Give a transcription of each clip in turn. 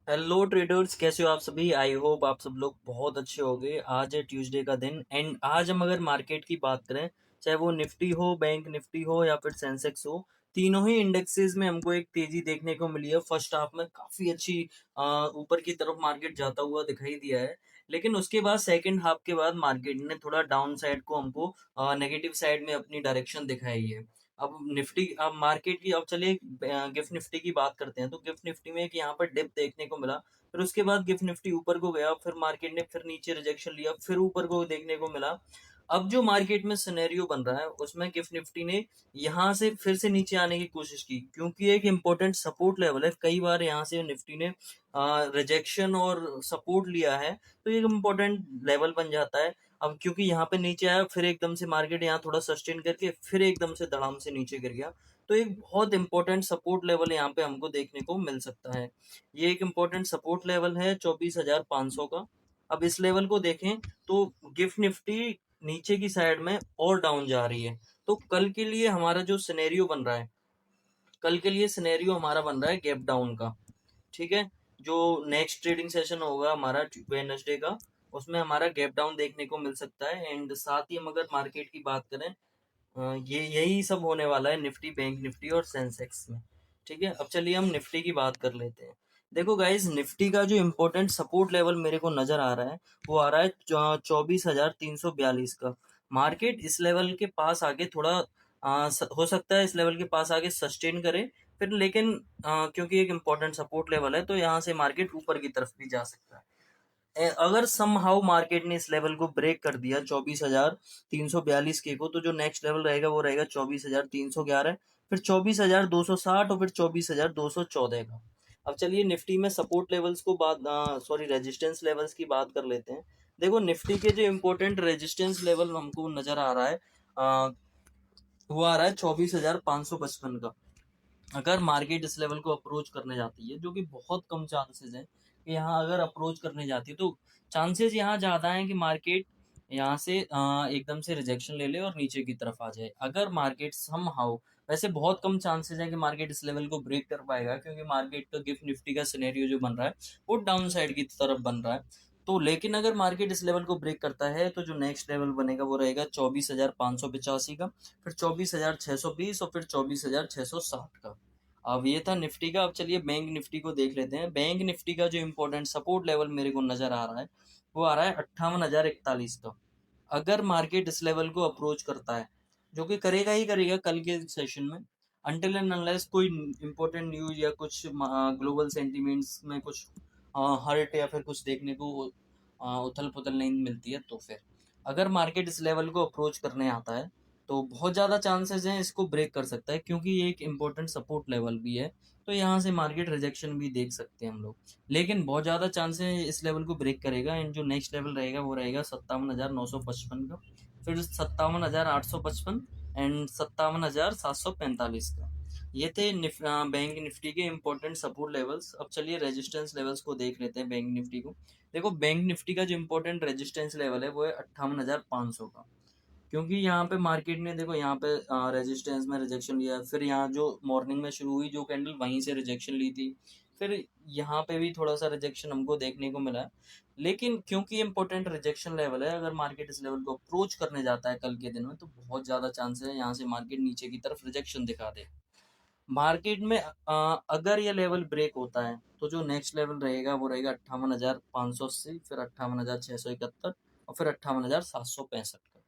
Hello traders, कैसे हो आप सभी। आई होप आप सब लोग बहुत अच्छे होंगे। आज है ट्यूसडे का दिन एंड आज हम अगर मार्केट की बात करें, चाहे वो निफ्टी हो, बैंक निफ्टी हो या फिर सेंसेक्स हो, तीनों ही इंडेक्सेस में हमको एक तेजी देखने को मिली है। फर्स्ट हाफ में काफी अच्छी ऊपर की तरफ मार्केट जाता हुआ दिखाई दिया है, लेकिन उसके बाद सेकंड हाफ के बाद मार्केट ने थोड़ा डाउन साइड को हमको नेगेटिव साइड में अपनी डायरेक्शन दिखाई है। अब मार्केट की, अब चलिए गिफ्ट निफ्टी की बात करते हैं। तो गिफ्ट निफ्टी में एक यहाँ पर डिप देखने को मिला, फिर उसके बाद गिफ्ट निफ्टी ऊपर को गया, फिर मार्केट ने फिर नीचे रिजेक्शन लिया, फिर ऊपर को देखने को मिला। अब जो मार्केट में सिनेरियो बन रहा है उसमें गिफ्ट निफ्टी ने यहाँ से फिर से नीचे आने की कोशिश की, क्योंकि एक इंपॉर्टेंट सपोर्ट लेवल है। कई बार यहाँ से निफ्टी ने रिजेक्शन और सपोर्ट लिया है, तो ये इम्पोर्टेंट लेवल बन जाता है। अब क्योंकि यहाँ पे नीचे आया, फिर एकदम से मार्केट यहाँ थोड़ा सस्टेन करके फिर एकदम से धड़ाम से नीचे गिर गया, तो एक बहुत इंपॉर्टेंट सपोर्ट लेवल यहाँ पे हमको देखने को मिल सकता है। ये एक इंपॉर्टेंट सपोर्ट लेवल है 24,500 का। अब इस लेवल को देखें तो गिफ्ट निफ्टी नीचे की साइड में और डाउन जा रही है। तो कल के लिए हमारा जो सिनेरियो बन रहा है, कल के लिए सिनेरियो हमारा बन रहा है गैप डाउन का। ठीक है। जो नेक्स्ट ट्रेडिंग सेशन होगा हमारा वेडनेसडे का, उसमें हमारा गैप डाउन देखने को मिल सकता है। एंड साथ ही हम अगर मार्केट की बात करें, ये यही सब होने वाला है निफ्टी, बैंक निफ्टी और सेंसेक्स में। ठीक है। अब चलिए हम निफ्टी की बात कर लेते हैं। देखो गाइस, निफ्टी का जो इम्पोर्टेंट सपोर्ट लेवल मेरे को नजर आ रहा है, वो आ रहा है 24,342 का। मार्केट इस लेवल के पास आगे थोड़ा हो सकता है इस लेवल के पास आगे सस्टेन करे, फिर लेकिन क्योंकि एक इम्पोर्टेंट सपोर्ट लेवल है, तो यहाँ से मार्केट ऊपर की तरफ भी जा सकता है। अगर समहाउ मार्केट ने इस लेवल को ब्रेक कर दिया 24,342 के को, तो जो नेक्स्ट लेवल रहेगा वो रहेगा 24,311, फिर 24,260 और फिर 24,214 का। अब चलिए निफ्टी में सपोर्ट लेवल्स को बात, सॉरी, रेजिस्टेंस लेवल्स की बात कर लेते हैं। देखो निफ्टी के जो इम्पोर्टेंट रेजिस्टेंस लेवल हमको नजर आ रहा है, वो आ रहा है 24,555 का। अगर मार्केट इस लेवल को अप्रोच करने जाती है, जो कि बहुत कम चांसेस है कि यहाँ अगर अप्रोच करने जाती है, तो चांसेस यहाँ ज्यादा है कि मार्केट यहाँ से एकदम से रिजेक्शन ले ले और नीचे की तरफ आ जाए। अगर मार्केट समहाउ, वैसे बहुत कम चांसेस है कि मार्केट इस लेवल को ब्रेक कर पाएगा, क्योंकि मार्केट का गिफ्ट निफ्टी का सिनेरियो जो बन रहा है वो डाउन साइड की तरफ बन रहा है। तो लेकिन अगर मार्केट इस लेवल को ब्रेक करता है, तो जो नेक्स्ट लेवल बनेगा वो रहेगा 24,585 का, फिर 24,620 और फिर 24,660 का। अब ये था निफ्टी का। अब चलिए बैंक निफ्टी को देख लेते हैं। बैंक निफ्टी का जो इम्पोर्टेंट सपोर्ट लेवल मेरे को नजर आ रहा है, वो आ रहा है 58,041 का। अगर मार्केट इस लेवल को अप्रोच करता है, जो कि करेगा ही करेगा कल के सेशन में, अनटिल एंड अनलेस कोई इंपॉर्टेंट न्यूज या कुछ ग्लोबल सेंटिमेंट्स में कुछ हर्ट या फिर कुछ देखने को उथल पुथल नहीं मिलती है, तो फिर अगर मार्केट इस लेवल को अप्रोच करने आता है, तो बहुत ज़्यादा चांसेस हैं इसको ब्रेक कर सकता है, क्योंकि ये एक इम्पोर्टेंट सपोर्ट लेवल भी है। तो यहाँ से मार्केट रिजेक्शन भी देख सकते हैं हम लोग, लेकिन बहुत ज़्यादा चांसेस है इस लेवल को ब्रेक करेगा। एंड जो नेक्स्ट लेवल रहेगा वो रहेगा 57,955 का, फिर 57,855 एंड 57,745 का। ये थे बैंक निफ्टी के इम्पोर्टेंट सपोर्ट लेवल्स। अब चलिए रेजिस्टेंस लेवल्स को देख लेते हैं बैंक निफ्टी को। देखो बैंक निफ्टी का जो इम्पोर्टेंट रेजिस्टेंस लेवल है वो है 58,500 का, क्योंकि यहाँ पे मार्केट ने, देखो यहाँ पे रेजिस्टेंस में रिजेक्शन लिया, फिर यहाँ जो मॉर्निंग में शुरू हुई जो कैंडल, वहीं से रिजेक्शन ली थी, फिर यहाँ पे भी थोड़ा सा रिजेक्शन हमको देखने को मिला है। लेकिन क्योंकि इम्पोर्टेंट रिजेक्शन लेवल है, अगर मार्केट इस लेवल को अप्रोच करने जाता है कल के दिन में, तो बहुत ज्यादा चांसेस है यहाँ से मार्केट नीचे की तरफ रिजेक्शन दिखा दे। मार्केट में अगर ये लेवल ब्रेक होता है, तो जो नेक्स्ट लेवल रहेगा वो रहेगा 58,580, फिर 58,671 और फिर 58,765 का।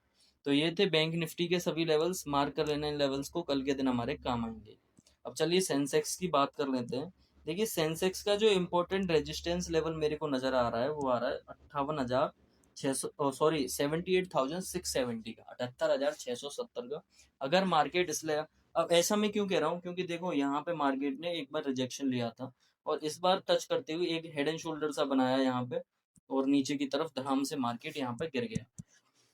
तो ये थे बैंक निफ्टी के सभी लेवल्स। मार्क कर लेना इन लेवल्स को, कल के दिन हमारे काम आएंगे। अब चलिए सेंसेक्स की बात कर लेते हैं। देखिए सेंसेक्स का जो इम्पोर्टेंट रेजिस्टेंस लेवल मेरे को नजर आ रहा है, वो आ रहा है 58,600, सॉरी 78,670 का, 78,670 का। अगर मार्केट इसलिए, अब ऐसा मैं क्यों कह रहा हूँ, क्योंकि देखो यहाँ पे मार्केट ने एक बार रिजेक्शन लिया था, और इस बार टच करते हुए एक हेड एंड शोल्डर सा बनाया यहाँ पे, और नीचे की तरफ धड़ाम से मार्केट यहाँ पे गिर गया।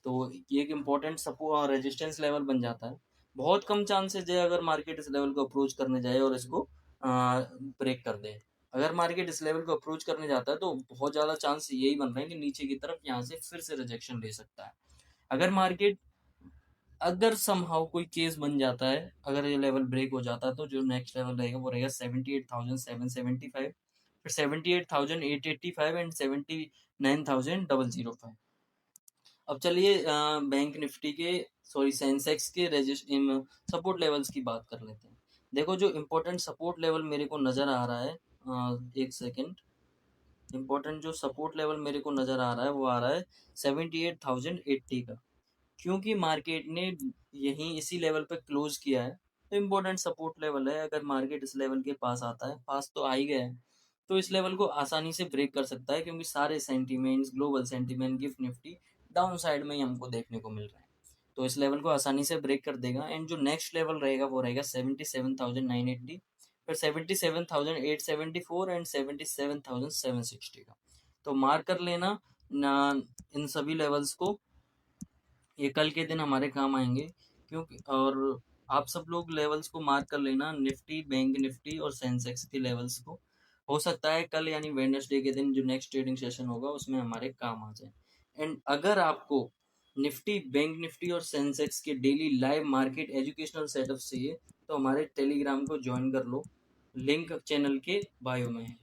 तो ये एक इम्पोर्टेंट सपोर्ट रेजिस्टेंस लेवल बन जाता है। बहुत कम चांसेस है अगर मार्केट इस लेवल को अप्रोच करने जाए और इसको ब्रेक कर दे। अगर मार्केट इस लेवल को अप्रोच करने जाता है, तो बहुत ज्यादा चांस यही बन रहे हैं कि नीचे की तरफ यहाँ से फिर से रिजेक्शन ले सकता है। अगर मार्केट, अगर समहाउ कोई केस बन जाता है, अगर ये लेवल ब्रेक हो जाता है, तो जो नेक्स्ट लेवल रहेगा वो रहेगा 78,775, फिर 78,885 एंड 79,005। अब चलिए बैंक निफ्टी के सेंसेक्स के सपोर्ट लेवल्स की बात कर लेते हैं। देखो जो इम्पोर्टेंट सपोर्ट लेवल मेरे को नज़र आ रहा है, एक सेकेंड, इम्पोर्टेंट जो सपोर्ट लेवल मेरे को नज़र आ रहा है वो आ रहा है 78,080 का। क्योंकि मार्केट ने यहीं इसी लेवल पे क्लोज किया है तो इम्पोर्टेंट सपोर्ट लेवल है। अगर मार्केट इस लेवल के पास आता है, पास तो आ ही गया है, तो इस लेवल को आसानी से ब्रेक कर सकता है, क्योंकि सारे sentiments, global sentiment, gift Nifty down side में ही हमको देखने को मिल रहा है। तो इस लेवल को आसानी से ब्रेक कर देगा। एंड जो नेक्स्ट लेवल रहेगा वो रहेगा 77,980, फिर 77,874 एंड 77,760 का। तो मार्क कर लेना ना इन सभी लेवल्स को, ये कल के दिन हमारे काम आएंगे। क्योंकि और आप सब लोग लेवल्स को मार्क कर लेना, निफ्टी, बैंक निफ्टी और सेंसेक्स के लेवल्स को। हो सकता है कल यानी वेडनेसडे के दिन जो नेक्स्ट ट्रेडिंग सेशन होगा उसमें हमारे काम आ जाए। एंड अगर आपको निफ्टी, बैंक निफ्टी और सेंसेक्स के daily live market educational setup चाहिए तो हमारे टेलीग्राम को ज्वाइन कर लो, लिंक चैनल के बायो में है।